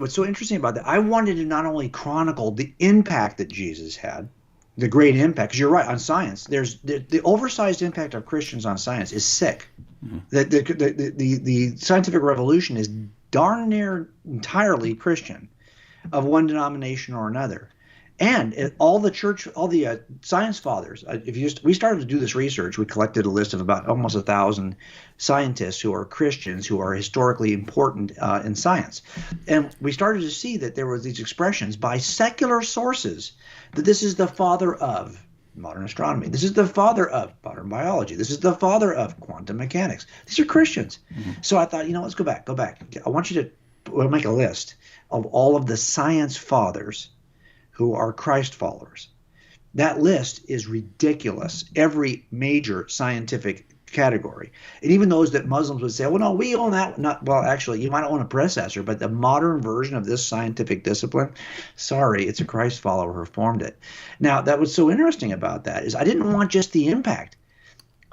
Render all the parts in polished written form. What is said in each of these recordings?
what's so interesting about that, I wanted to not only chronicle the impact that Jesus had, the great impact, because you're right, on science, there's the oversized impact of Christians on science is sick. The scientific revolution is darn near entirely Christian, of one denomination or another. And all the science fathers, we started to do this research, we collected a list of about almost 1,000 scientists who are Christians who are historically important in science. And we started to see that there were these expressions by secular sources that this is the father of modern astronomy. This is the father of modern biology. This is the father of quantum mechanics. These are Christians. So I thought, let's go back. I want you to make a list of all of the science fathers who are Christ followers. That list is ridiculous. Every major scientific category. And even those that Muslims would say, well, no, we own that. Well, actually, you might own a predecessor, but the modern version of this scientific discipline, sorry, it's a Christ follower who formed it. Now, that was so interesting about that is I didn't want just the impact.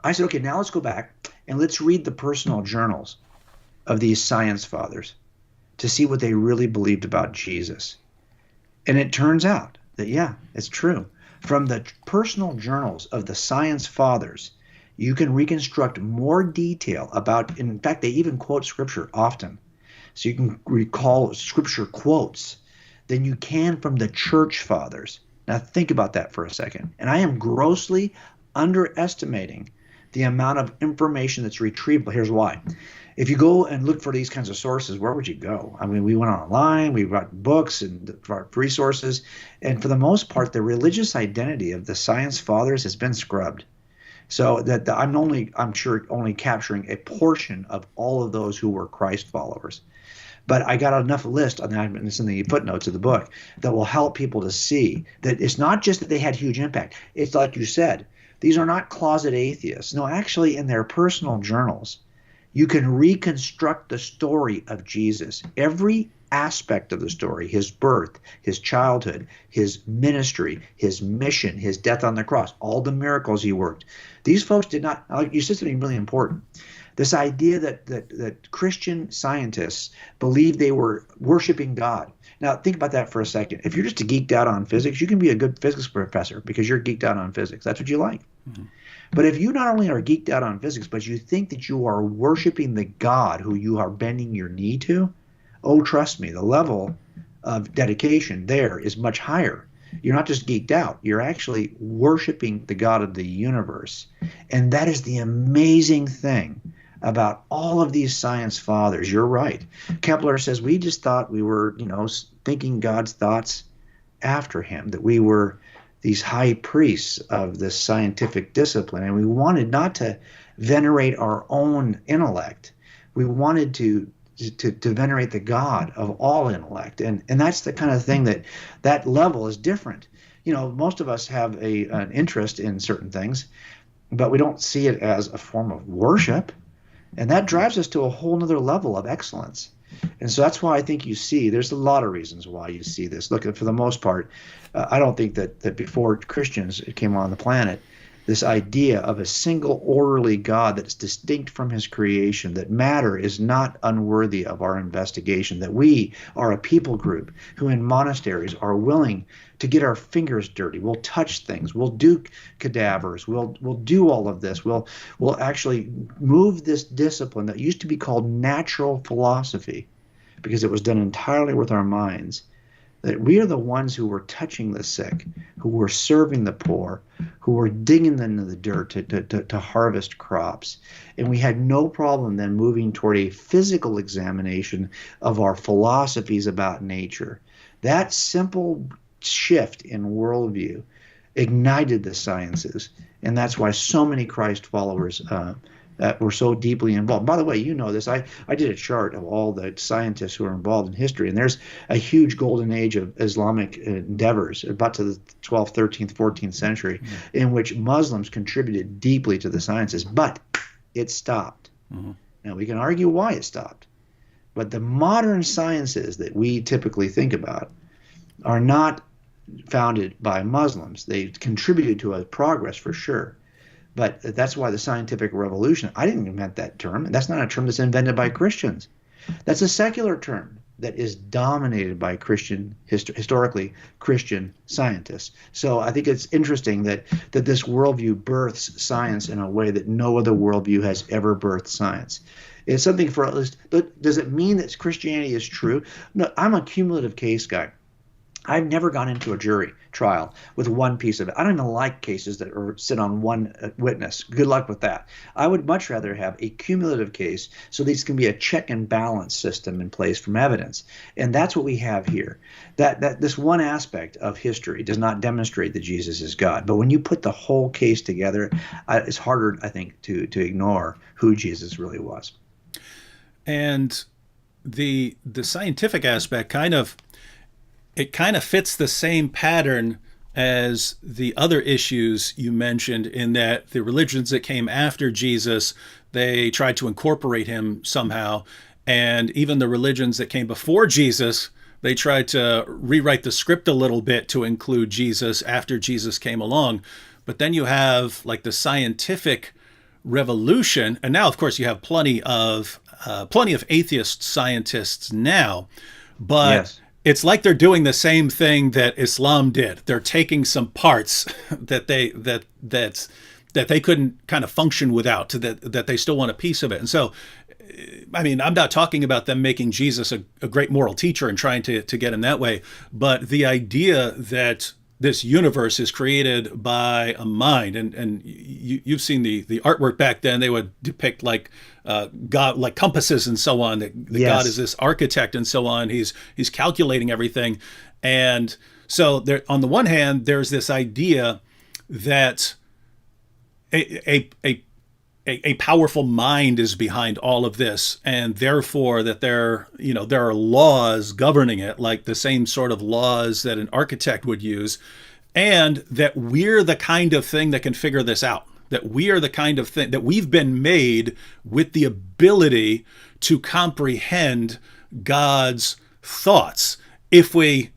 I said, okay, now let's go back and let's read the personal journals of these science fathers to see what they really believed about Jesus. And it turns out that, yeah, it's true. From the personal journals of the science fathers, you can reconstruct more detail about, in fact, they even quote scripture often. So you can recall scripture quotes than you can from the church fathers. Now think about that for a second. And I am grossly underestimating the amount of information that's retrievable. Here's why. If you go and look for these kinds of sources, where would you go? I mean, we went online, we wrote books and resources, and for the most part, the religious identity of the science fathers has been scrubbed. So that I'm sure only capturing a portion of all of those who were Christ followers. But I got enough list on that, and it's in the footnotes of the book, that will help people to see that it's not just that they had huge impact. It's like you said, these are not closet atheists. No, actually in their personal journals, you can reconstruct the story of Jesus, every aspect of the story, his birth, his childhood, his ministry, his mission, his death on the cross, all the miracles he worked. These folks did not, like you said something really important, this idea that Christian scientists believed they were worshiping God. Now, think about that for a second. If you're just geeked out on physics, you can be a good physics professor because you're geeked out on physics. That's what you like. Mm-hmm. But if you not only are geeked out on physics, but you think that you are worshiping the God who you are bending your knee to, oh, trust me, the level of dedication there is much higher. You're not just geeked out. You're actually worshiping the God of the universe. And that is the amazing thing about all of these science fathers. You're right. Kepler says we just thought we were, thinking God's thoughts after him, that we were these high priests of this scientific discipline, and we wanted not to venerate our own intellect. We wanted to venerate the God of all intellect, and that's the kind of thing that level is different. Most of us have an interest in certain things, but we don't see it as a form of worship, and that drives us to a whole nother level of excellence. And so that's why I think there's a lot of reasons why you see this. Look, for the most part, I don't think that before Christians came on the planet, this idea of a single orderly God that's distinct from his creation, that matter is not unworthy of our investigation, that we are a people group who in monasteries are willing to get our fingers dirty. We'll touch things. We'll do cadavers. We'll do all of this. We'll actually move this discipline that used to be called natural philosophy, because it was done entirely with our minds, that we are the ones who were touching the sick, who were serving the poor, who were digging into the dirt to harvest crops. And we had no problem then moving toward a physical examination of our philosophies about nature. That simple shift in worldview ignited the sciences, and that's why so many Christ followers were so deeply involved. By the way, you know this. I did a chart of all the scientists who are involved in history, and there's a huge golden age of Islamic endeavors, about to the 12th, 13th, 14th century, in which Muslims contributed deeply to the sciences, but it stopped. Mm-hmm. Now, we can argue why it stopped, but the modern sciences that we typically think about are not founded by Muslims. They contributed to a progress for sure. But that's why the scientific revolution, I didn't invent that term. That's not a term that's invented by Christians. That's a secular term. that is dominated by historically Christian scientists. So I think it's interesting that this worldview births science in a way that no other worldview has ever birthed science. It's something for at least, but does it mean that Christianity is true? No, I'm a cumulative case guy. I've never gone into a jury trial with one piece of it. I don't even like cases that sit on one witness. Good luck with that. I would much rather have a cumulative case so these can be a check and balance system in place from evidence. And that's what we have here. That this one aspect of history does not demonstrate that Jesus is God. But when you put the whole case together, it's harder, I think, to ignore who Jesus really was. And the scientific aspect kind of fits the same pattern as the other issues you mentioned, in that the religions that came after Jesus, they tried to incorporate him somehow. And even the religions that came before Jesus, they tried to rewrite the script a little bit to include Jesus after Jesus came along. But then you have like the scientific revolution. And now, of course, you have plenty of atheist scientists now. But Yes. It's like they're doing the same thing that Islam did. They're taking some parts that they couldn't kind of function without, that they still want a piece of it. And so, I mean, I'm not talking about them making Jesus a great moral teacher and trying to get him that way, but the idea that this universe is created by a mind, and you've seen the artwork back then. They would depict like God, like compasses and so on. That Yes. God is this architect and so on. He's calculating everything, and so there. On the one hand, there's this idea that a powerful mind is behind all of this, and therefore that there are laws governing it, like the same sort of laws that an architect would use, and that we're the kind of thing that can figure this out, that we are the kind of thing that we've been made with the ability to comprehend God's thoughts if we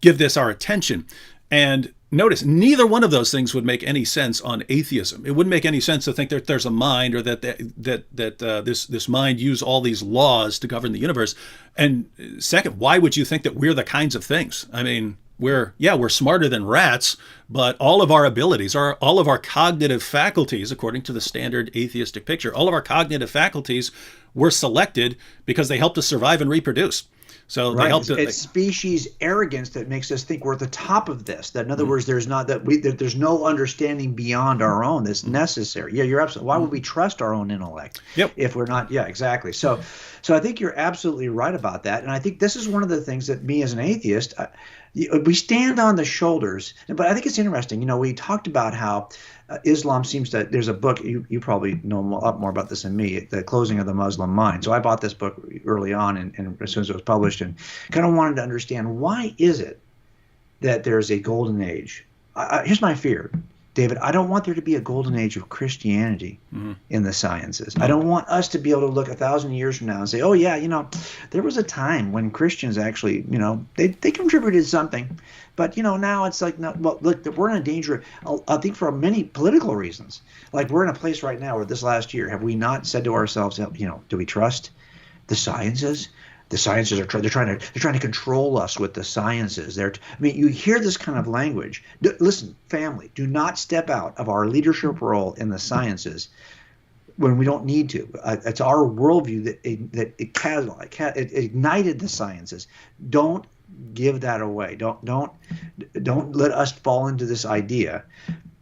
give this our attention. And notice, neither one of those things would make any sense on atheism. It wouldn't make any sense to think that there's a mind, or that this mind use all these laws to govern the universe. And second, why would you think that we're the kinds of things? I mean, we're smarter than rats, but all of our abilities, all of our cognitive faculties, according to the standard atheistic picture, all of our cognitive faculties were selected because they helped us survive and reproduce. So right. They it's species arrogance that makes us think we're at the top of this. That in other words, there's no understanding beyond our own that's necessary. Yeah, you're absolutely. Why would we trust our own intellect if we're not? Yeah, exactly. So I think you're absolutely right about that. And I think this is one of the things that me as an atheist, we stand on the shoulders. But I think it's interesting. We talked about how Islam seems to, there's a book, you probably know a lot more about this than me, The Closing of the Muslim Mind. So I bought this book early on, and as soon as it was published, and kind of wanted to understand, why is it that there's a golden age? Here's my fear, David. I don't want there to be a golden age of Christianity in the sciences. I don't want us to be able to look 1,000 years from now and say, oh yeah, there was a time when Christians actually, they contributed something. But, now it's like, no, well, look, we're in a danger, I think, for many political reasons. Like, we're in a place right now where this last year, have we not said to ourselves, do we trust the sciences? The sciences they're trying to control us with the sciences. You hear this kind of language. Listen, family, do not step out of our leadership role in the sciences when we don't need to. It's our worldview that it ignited the sciences. Don't give that away. Don't let us fall into this idea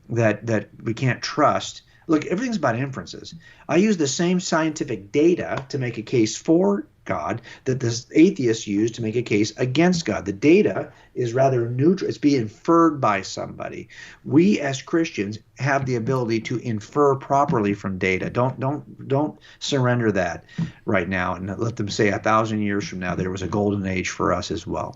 that we can't trust. Look, everything's about inferences. I use the same scientific data to make a case for God that the atheists use to make a case against God. The data is rather neutral. It's being inferred by somebody. We as Christians have the ability to infer properly from data. Don't surrender that right now and let them say 1,000 years from now there was a golden age for us as well.